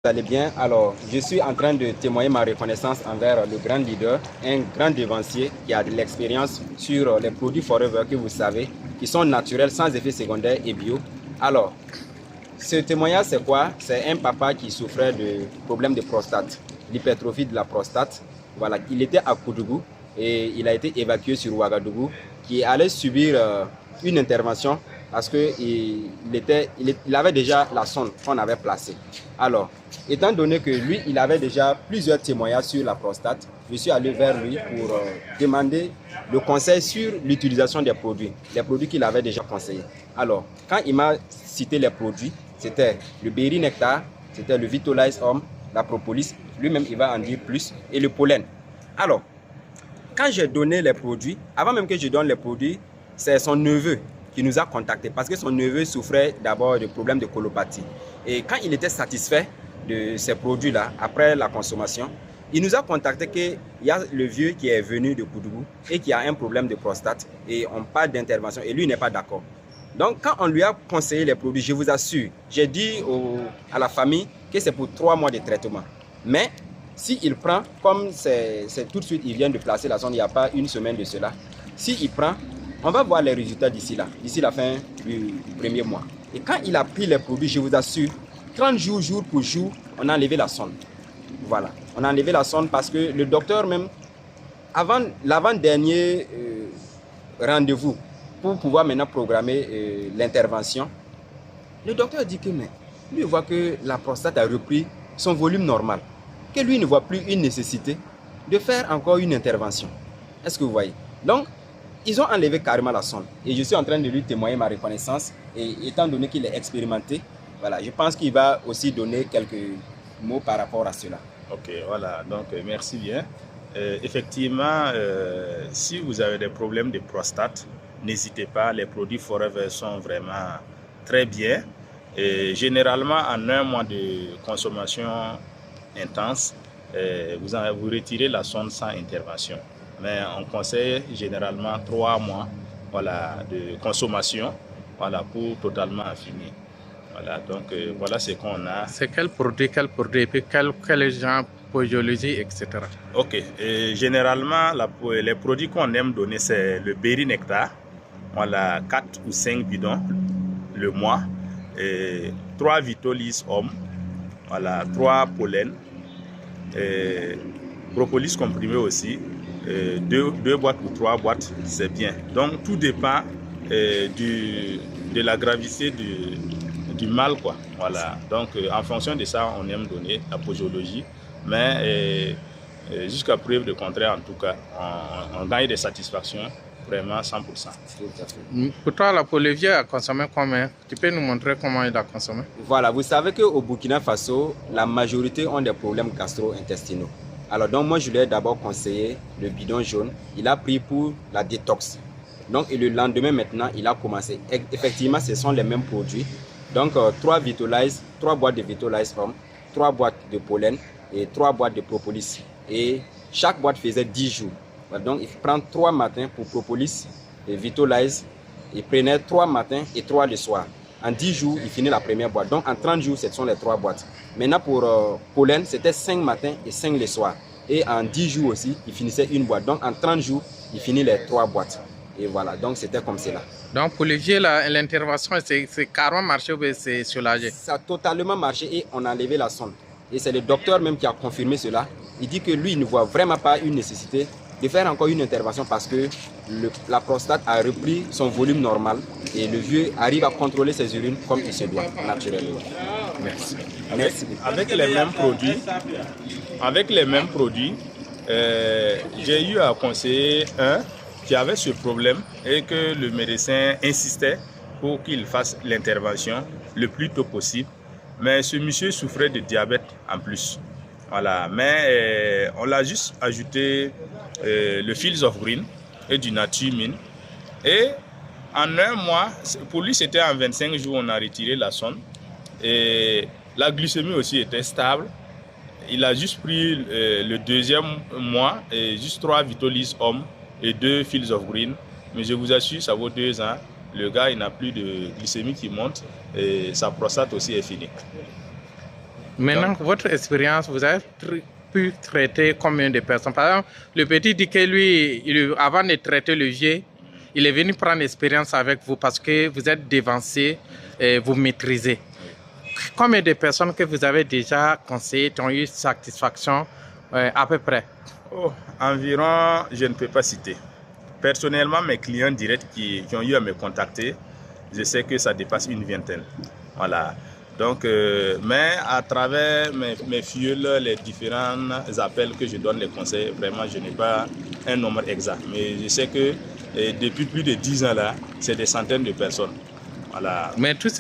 Vous allez bien? Alors, je suis en train de témoigner ma reconnaissance envers le grand leader, un grand dévancier qui a de l'expérience sur les produits Forever que vous savez, qui sont naturels, sans effet secondaire et bio. Alors, ce témoignage, c'est quoi? C'est un papa qui souffrait de problèmes de prostate, l'hypertrophie de la prostate. Voilà, il était à Koudougou et il a été évacué sur Ouagadougou, qui allait subir une intervention parce qu'il avait déjà la sonde qu'on avait placée. Alors, étant donné que lui, il avait déjà plusieurs témoignages sur la prostate, je suis allé vers lui pour demander le conseil sur l'utilisation des produits, les produits qu'il avait déjà conseillés. Alors, quand il m'a cité les produits, c'était le Berry Nectar, c'était le Vitolize Homme, la Propolis, lui-même il va en dire plus, et le pollen. Alors, quand j'ai donné les produits, avant même que je donne les produits, c'est son neveu qui nous a contactés parce que son neveu souffrait d'abord de problèmes de colopathie. Et quand il était satisfait de ces produits-là, après la consommation, il nous a contacté qu'il y a le vieux qui est venu de Koudougou et qui a un problème de prostate et on parle d'intervention et lui n'est pas d'accord. Donc, quand on lui a conseillé les produits, je vous assure, j'ai dit à la famille que c'est pour 3 mois de traitement. Mais s'il prend, comme c'est tout de suite, il vient de placer la sonde, il n'y a pas une semaine de cela. S'il prend, on va voir les résultats d'ici là, d'ici la fin du premier mois. Et quand il a pris les produits, je vous assure, 30 jours, jour pour jour, on a enlevé la sonde. Voilà, on a enlevé la sonde parce que le docteur même, avant l'avant-dernier rendez-vous, pour pouvoir maintenant programmer l'intervention, le docteur dit que mais, lui voit que la prostate a repris son volume normal, que lui ne voit plus une nécessité de faire encore une intervention. Est-ce que vous voyez? Donc, ils ont enlevé carrément la sonde. Et je suis en train de lui témoigner ma reconnaissance. Et étant donné qu'il est expérimenté, voilà, je pense qu'il va aussi donner quelques mots par rapport à cela. Ok, voilà, donc merci bien. Effectivement, si vous avez des problèmes de prostate, n'hésitez pas, les produits Forever sont vraiment très bien. Et généralement, en un mois de consommation intense, vous retirez la sonde sans intervention. Mais on conseille généralement 3 mois, voilà, de consommation, voilà, pour totalement en finir. Voilà, donc voilà ce qu'on a. C'est quel produit, et puis quel genre, posologie, etc. Ok, et généralement, les produits qu'on aime donner, c'est le Berry Nectar, voilà, 4 ou 5 bidons le mois, et 3 Vitolize Homme, voilà, 3 pollen, et Propolis comprimé aussi, 2 boîtes ou 3 boîtes, c'est bien. Donc tout dépend de la gravité du mal, quoi. Voilà. Donc en fonction de ça, on aime donner la posologie, mais jusqu'à preuve de contraire, en tout cas, on gagne des satisfactions vraiment 100%. Pour toi, la Polivier a consommé combien? Tu peux nous montrer comment il a consommé? Voilà, vous savez qu'au Burkina Faso, la majorité ont des problèmes gastro-intestinaux. Alors donc moi, je lui ai d'abord conseillé le bidon jaune. Il a pris pour la détox. Donc et le lendemain maintenant, il a commencé. Effectivement, ce sont les mêmes produits. Donc 3 Vitolize, 3 boîtes de Vitolize Homme, 3 boîtes de pollen et 3 boîtes de Propolis. Et chaque boîte faisait 10 jours. Donc il prend 3 matins pour Propolis et Vitolize. Il prenait 3 matins et 3 le soir. En 10 jours, il finit la première boîte. Donc en 30 jours, ce sont les 3 boîtes. Maintenant pour pollen, c'était 5 matins et 5 le soir. Et en 10 jours aussi, il finissait une boîte. Donc en 30 jours, il finit les 3 boîtes. Et voilà, donc c'était comme cela. Donc pour Olivier, l'intervention, c'est carrément marché ou c'est soulagé? Ça a totalement marché et on a enlevé la sonde. Et c'est le docteur même qui a confirmé cela. Il dit que lui, il ne voit vraiment pas une nécessité de faire encore une intervention parce que la prostate a repris son volume normal et le vieux arrive à contrôler ses urines comme il se doit, naturellement. Merci. Avec les mêmes produits, j'ai eu à conseiller un qui avait ce problème et que le médecin insistait pour qu'il fasse l'intervention le plus tôt possible. Mais ce monsieur souffrait de diabète en plus. Voilà. Mais on l'a juste ajouté le Fields of Green et du Nature Mine. Et en un mois, pour lui c'était en 25 jours, on a retiré la sonde. Et la glycémie aussi était stable. Il a juste pris le deuxième mois et juste 3 Vitolize Homme et 2 Fields of Green. Mais je vous assure, ça vaut 2 ans. Le gars, il n'a plus de glycémie qui monte et sa prostate aussi est finie. Maintenant, votre expérience, vous avez pu traiter combien de personnes? Par exemple, le petit dit que lui, avant de traiter le vieux, il est venu prendre l'expérience avec vous parce que vous êtes dévancé et vous maîtrisez. Combien de personnes que vous avez déjà conseillées qui ont eu satisfaction à peu près? Environ, je ne peux pas citer. Personnellement, mes clients directs qui ont eu à me contacter, je sais que ça dépasse une vingtaine. Voilà. Donc, mais à travers mes fioles, les différents appels que je donne, les conseils, vraiment, je n'ai pas un nombre exact. Mais je sais que depuis plus de 10 ans là, c'est des centaines de personnes. Voilà. Mais tous